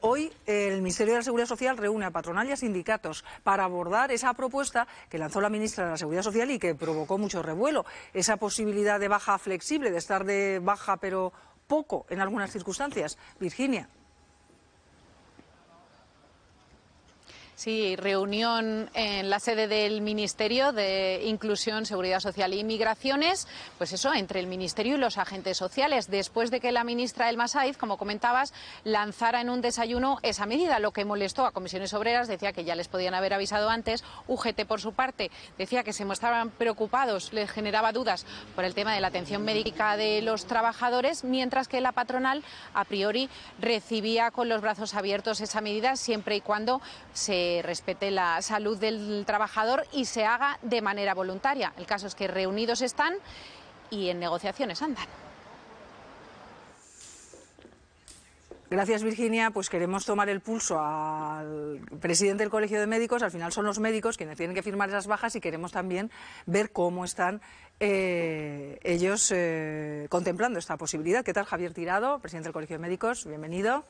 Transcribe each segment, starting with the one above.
hoy el Ministerio de la Seguridad Social reúne a patronal y a sindicatos para abordar esa propuesta que lanzó la ministra de la Seguridad Social y que provocó mucho revuelo, esa posibilidad de baja flexible, de estar de baja pero poco en algunas circunstancias. Virginia. Sí, reunión en la sede del Ministerio de Inclusión, Seguridad Social e Migraciones, pues eso, entre el Ministerio y los agentes sociales, después de que la ministra Elma Saiz, como comentabas, lanzara en un desayuno esa medida, lo que molestó a Comisiones Obreras, decía que ya les podían haber avisado antes. UGT, por su parte, decía que se mostraban preocupados, les generaba dudas por el tema de la atención médica de los trabajadores, mientras que la patronal, a priori, recibía con los brazos abiertos esa medida, siempre y cuando se respete la salud del trabajador y se haga de manera voluntaria. El caso es que reunidos están y en negociaciones andan. Gracias, Virginia. Pues queremos tomar el pulso al presidente del Colegio de Médicos. Al final son los médicos quienes tienen que firmar esas bajas y queremos también ver cómo están ellos contemplando esta posibilidad. ¿Qué tal, Javier Tirado, presidente del Colegio de Médicos? Bienvenido.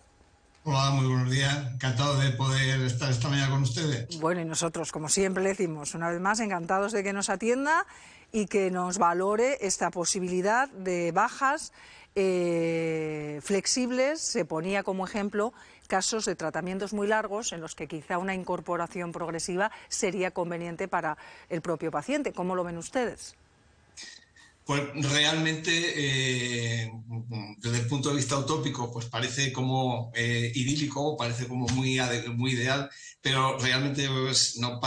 Hola, muy buenos días. Encantado de poder estar esta mañana con ustedes. Bueno, y nosotros, como siempre le decimos, una vez más, encantados de que nos atienda y que nos valore esta posibilidad de bajas flexibles. Se ponía como ejemplo casos de tratamientos muy largos en los que quizá una incorporación progresiva sería conveniente para el propio paciente. ¿Cómo lo ven ustedes? Pues realmente, desde el punto de vista utópico, pues parece como idílico, parece como muy ideal, pero realmente pues, no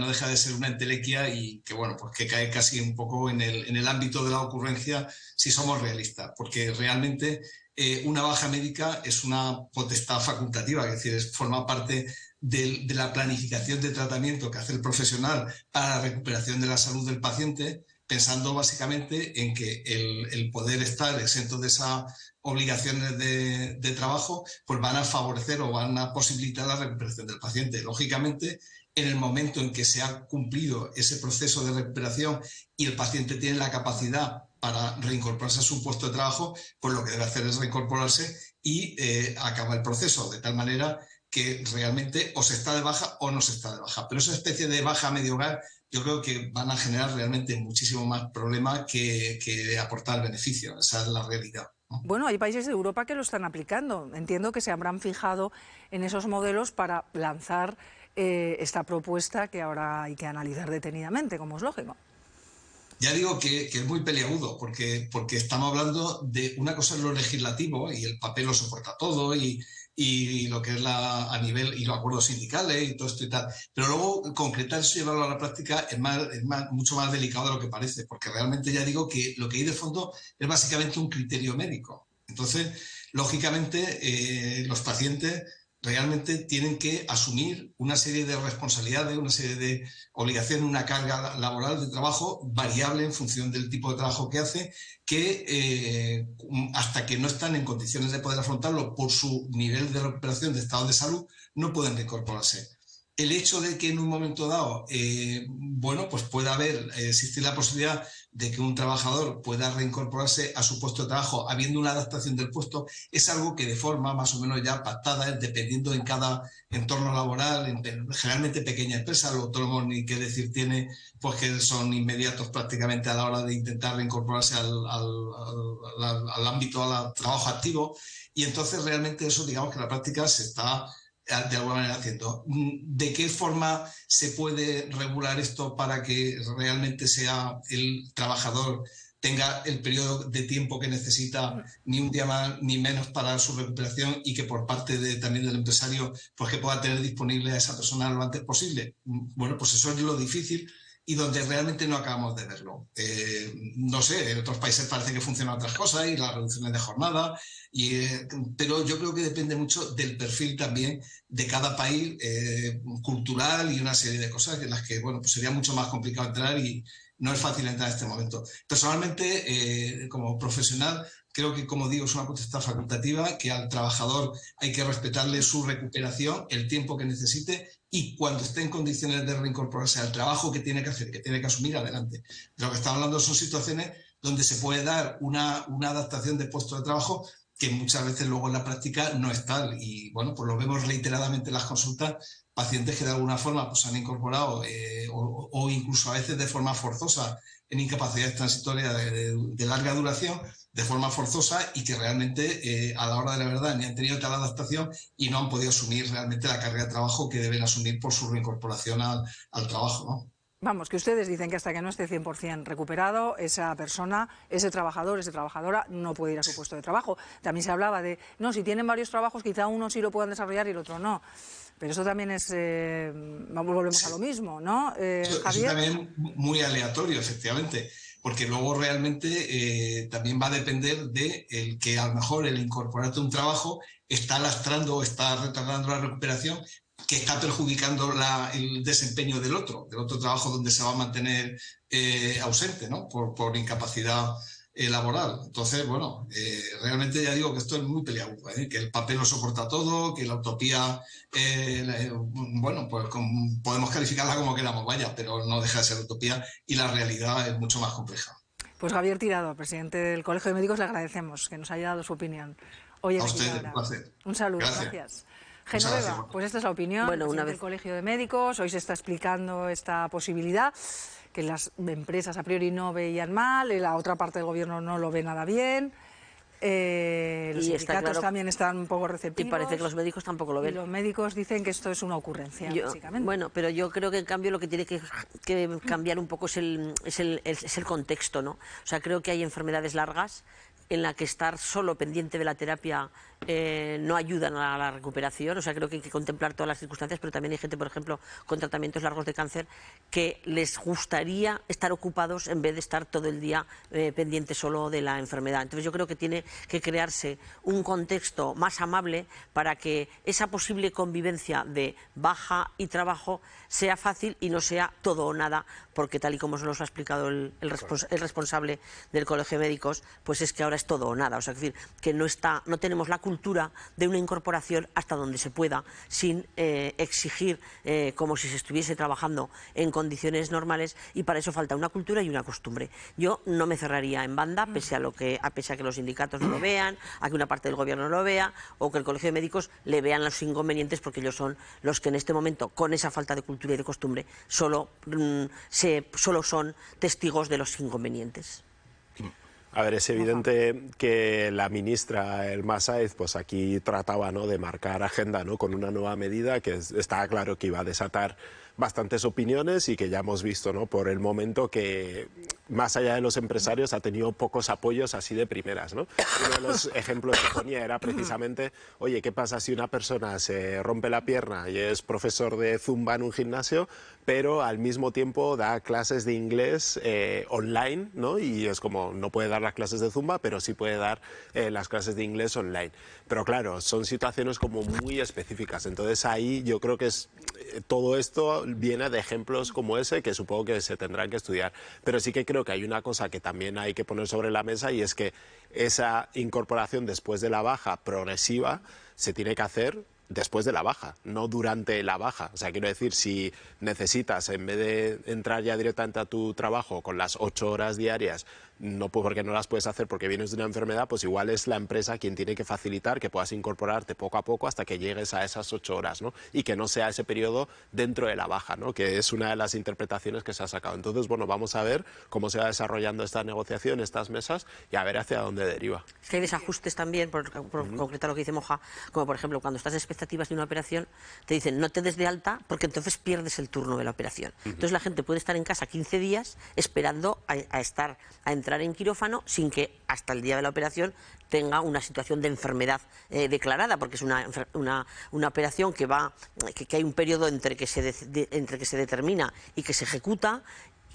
deja de ser una entelequia y que bueno, pues que cae casi un poco en el ámbito de la ocurrencia si somos realistas, porque realmente una baja médica es una potestad facultativa, es decir, forma parte de la planificación de tratamiento que hace el profesional para la recuperación de la salud del paciente, pensando básicamente en que el poder estar exento de esas obligaciones de trabajo, pues van a favorecer o van a posibilitar la recuperación del paciente. Lógicamente, en el momento en que se ha cumplido ese proceso de recuperación y el paciente tiene la capacidad para reincorporarse a su puesto de trabajo, pues lo que debe hacer es reincorporarse y acabar el proceso, de tal manera que realmente o se está de baja o no se está de baja. Pero esa especie de baja a medio hogar yo creo que van a generar realmente muchísimo más problemas que aportar beneficios. Esa es la realidad, ¿no? Bueno, hay países de Europa que lo están aplicando. Entiendo que se habrán fijado en esos modelos para lanzar esta propuesta que ahora hay que analizar detenidamente, como es lógico. Ya digo que es muy peliagudo, porque estamos hablando de una cosa en lo legislativo y el papel lo soporta todo y lo que es a nivel y los acuerdos sindicales y todo esto y tal. Pero luego concretar eso y llevarlo a la práctica es mucho más delicado de lo que parece, porque realmente ya digo que lo que hay de fondo es básicamente un criterio médico. Entonces, lógicamente, los pacientes realmente tienen que asumir una serie de responsabilidades, una serie de obligaciones, una carga laboral de trabajo variable en función del tipo de trabajo que hace, que hasta que no están en condiciones de poder afrontarlo por su nivel de recuperación de estado de salud, no pueden reincorporarse. El hecho de que en un momento dado, bueno, pues pueda existir la posibilidad de que un trabajador pueda reincorporarse a su puesto de trabajo habiendo una adaptación del puesto, es algo que de forma más o menos ya pactada, dependiendo en cada entorno laboral, generalmente pequeña empresa, los autónomos ni qué decir tiene, pues que son inmediatos prácticamente a la hora de intentar reincorporarse al ámbito, al trabajo activo, y entonces realmente eso, digamos que en la práctica se está de alguna manera haciendo. ¿De qué forma se puede regular esto para que realmente sea el trabajador tenga el periodo de tiempo que necesita, ni un día más ni menos para su recuperación, y que por parte también del empresario pues que pueda tener disponible a esa persona lo antes posible? Bueno, pues eso es lo difícil y donde realmente no acabamos de verlo. No sé, en otros países parece que funcionan otras cosas y las reducciones de jornada, pero yo creo que depende mucho del perfil también de cada país, cultural, y una serie de cosas en las que, bueno, pues sería mucho más complicado entrar y no es fácil entrar en este momento. Personalmente, como profesional, creo que, como digo, es una potestad facultativa, que al trabajador hay que respetarle su recuperación, el tiempo que necesite, y cuando esté en condiciones de reincorporarse al trabajo que tiene que hacer, que tiene que asumir, adelante. De lo que estamos hablando son situaciones donde se puede dar una adaptación de puesto de trabajo que muchas veces luego en la práctica no es tal. Y bueno, pues lo vemos reiteradamente en las consultas, pacientes que de alguna forma pues han incorporado o incluso a veces de forma forzosa en incapacidades transitorias de larga duración, de forma forzosa, y que realmente a la hora de la verdad ni han tenido tal adaptación y no han podido asumir realmente la carga de trabajo que deben asumir por su reincorporación al trabajo, ¿no? Vamos, que ustedes dicen que hasta que no esté 100% recuperado, esa persona, ese trabajador, esa trabajadora no puede ir a su puesto de trabajo. También se hablaba de, no, si tienen varios trabajos, quizá uno sí lo puedan desarrollar y el otro no. Pero eso también es, volvemos a lo mismo, ¿no, Eso Javier? también muy aleatorio, efectivamente, porque luego realmente también va a depender de el que a lo mejor el incorporarte a un trabajo está lastrando o está retardando la recuperación, que está perjudicando el desempeño del otro trabajo donde se va a mantener ausente, ¿no? Por incapacidad laboral. Entonces, bueno, realmente ya digo que esto es muy peliagudo, que el papel lo soporta todo, que la utopía, bueno, pues podemos calificarla como queramos, vaya, pero no deja de ser utopía y la realidad es mucho más compleja. Pues Javier Tirado, presidente del Colegio de Médicos, le agradecemos que nos haya dado su opinión hoy en A usted, Equilabra. un placer. Un saludo, Gracias. Genoveva, pues esta es la opinión del presidente del Colegio de Médicos. Hoy se está explicando esta posibilidad, que las empresas a priori no veían mal, y la otra parte del gobierno no lo ve nada bien. Los sindicatos también están un poco receptivos. Y parece que los médicos tampoco lo ven. Y los médicos dicen que esto es una ocurrencia, básicamente. Bueno, pero yo creo que en cambio lo que tiene que cambiar un poco es el contexto, ¿no? O sea, creo que hay enfermedades largas en la que estar solo pendiente de la terapia no ayudan a la recuperación. O sea, creo que hay que contemplar todas las circunstancias, pero también hay gente, por ejemplo, con tratamientos largos de cáncer, que les gustaría estar ocupados en vez de estar todo el día pendiente solo de la enfermedad. Entonces yo creo que tiene que crearse un contexto más amable para que esa posible convivencia de baja y trabajo sea fácil y no sea todo o nada, porque tal y como nos lo ha explicado el responsable del Colegio de Médicos, pues es que ahora es todo o nada. O sea, es decir, que no tenemos la cultura de una incorporación hasta donde se pueda, sin exigir como si se estuviese trabajando en condiciones normales, y para eso falta una cultura y una costumbre. Yo no me cerraría en banda, pese a que los sindicatos no lo vean, a que una parte del gobierno no lo vea, o que el Colegio de Médicos le vean los inconvenientes, porque ellos son los que en este momento, con esa falta de cultura y de costumbre, solo son testigos de los inconvenientes. A ver, es evidente que la ministra Elma Sáez, pues aquí trataba, ¿no?, de marcar agenda, ¿no?, con una nueva medida que estaba claro que iba a desatar bastantes opiniones y que ya hemos visto, ¿no?, por el momento que más allá de los empresarios ha tenido pocos apoyos así de primeras, ¿no? Uno de los ejemplos que ponía era precisamente, oye, ¿qué pasa si una persona se rompe la pierna y es profesor de zumba en un gimnasio, pero al mismo tiempo da clases de inglés online, ¿no? Y es como, no puede dar las clases de zumba, pero sí puede dar las clases de inglés online. Pero claro, son situaciones como muy específicas. Entonces ahí yo creo que todo esto viene de ejemplos como ese, que supongo que se tendrán que estudiar. Pero sí que creo que hay una cosa que también hay que poner sobre la mesa, y es que esa incorporación después de la baja progresiva se tiene que hacer después de la baja, no durante la baja. O sea, quiero decir, si necesitas, en vez de entrar ya directamente a tu trabajo con las 8 horas diarias, no porque no las puedes hacer porque vienes de una enfermedad, pues igual es la empresa quien tiene que facilitar que puedas incorporarte poco a poco hasta que llegues a esas 8 horas, ¿no? Y que no sea ese periodo dentro de la baja, ¿no?, que es una de las interpretaciones que se ha sacado. Entonces, bueno, vamos a ver cómo se va desarrollando esta negociación, estas mesas, y a ver hacia dónde deriva. Es que hay desajustes también, por concretar lo que dice Moja, como por ejemplo cuando estás en expectativas de una operación, te dicen no te des de alta porque entonces pierdes el turno de la operación. Entonces la gente puede estar en casa 15 días esperando a entrar en quirófano sin que hasta el día de la operación tenga una situación de enfermedad declarada, porque es una operación que hay un periodo entre que se determina y que se ejecuta,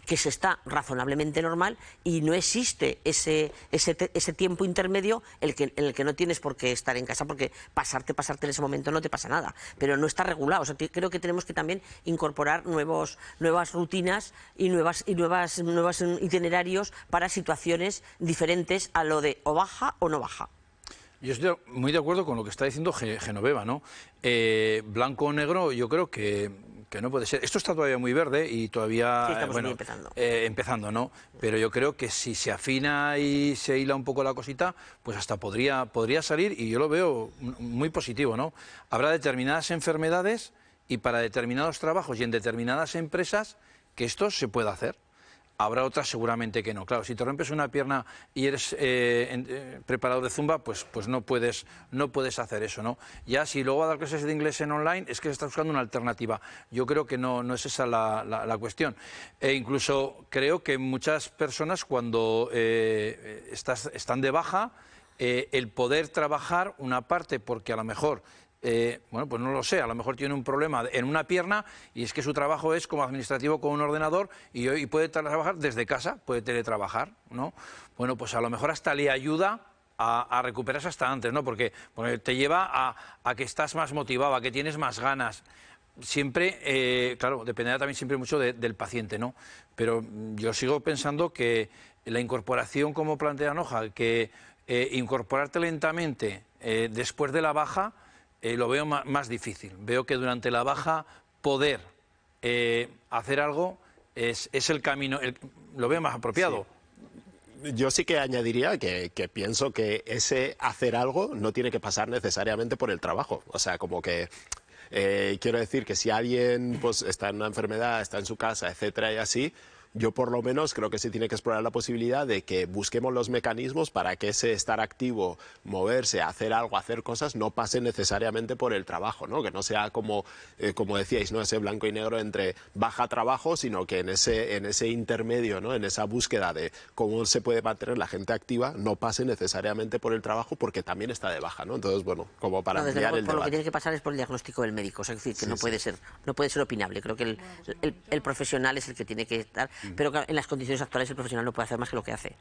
que se está razonablemente normal, y no existe ese tiempo intermedio en el que no tienes por qué estar en casa, porque pasarte en ese momento no te pasa nada, pero no está regulado. O sea, creo que tenemos que también incorporar nuevas rutinas y nuevos itinerarios para situaciones diferentes a lo de o baja o no baja. Yo estoy muy de acuerdo con lo que está diciendo Genoveva, ¿no? Blanco o negro, yo creo que que no puede ser. Esto está todavía muy verde y todavía, Sí, estamos bueno, empezando, ¿no? Pero yo creo que si se afina y se hila un poco la cosita, pues hasta podría salir, y yo lo veo muy positivo, ¿no? Habrá determinadas enfermedades y para determinados trabajos y en determinadas empresas que esto se pueda hacer. Habrá otras seguramente que no. Claro, si te rompes una pierna y eres preparador de zumba, pues no puedes hacer eso, ¿no? Ya si luego va a dar clases de inglés en online, es que estás buscando una alternativa. Yo creo que no es esa la cuestión. E incluso creo que muchas personas cuando están de baja, el poder trabajar una parte, porque a lo mejor... bueno, pues no lo sé, a lo mejor tiene un problema en una pierna y es que su trabajo es como administrativo con un ordenador y puede trabajar desde casa, puede teletrabajar, ¿no? Bueno, pues a lo mejor hasta le ayuda a recuperarse hasta antes, ¿no? Porque te lleva a que estás más motivado, a que tienes más ganas. Siempre, claro, dependerá también siempre mucho del paciente, ¿no? Pero yo sigo pensando que la incorporación, como plantea Noja, que incorporarte lentamente después de la baja, lo veo más difícil. Veo que durante la baja poder hacer algo es el camino, lo veo más apropiado. Sí. Yo sí que añadiría que pienso que ese hacer algo no tiene que pasar necesariamente por el trabajo. O sea, como que quiero decir que si alguien pues está en una enfermedad, está en su casa, etcétera y así, yo por lo menos creo que se tiene que explorar la posibilidad de que busquemos los mecanismos para que ese estar activo, moverse, hacer algo, hacer cosas, no pase necesariamente por el trabajo, ¿no? Que no sea como decíais, ¿no? Ese blanco y negro entre baja trabajo, sino que en ese intermedio, ¿no? En esa búsqueda de cómo se puede mantener la gente activa, no pase necesariamente por el trabajo porque también está de baja, ¿no? Entonces, bueno, como para ampliar el debate. Lo que tiene que pasar es por el diagnóstico del médico, es decir, que no puede ser opinable. Creo que el profesional es el que tiene que estar, pero en las condiciones actuales el profesional no puede hacer más que lo que hace.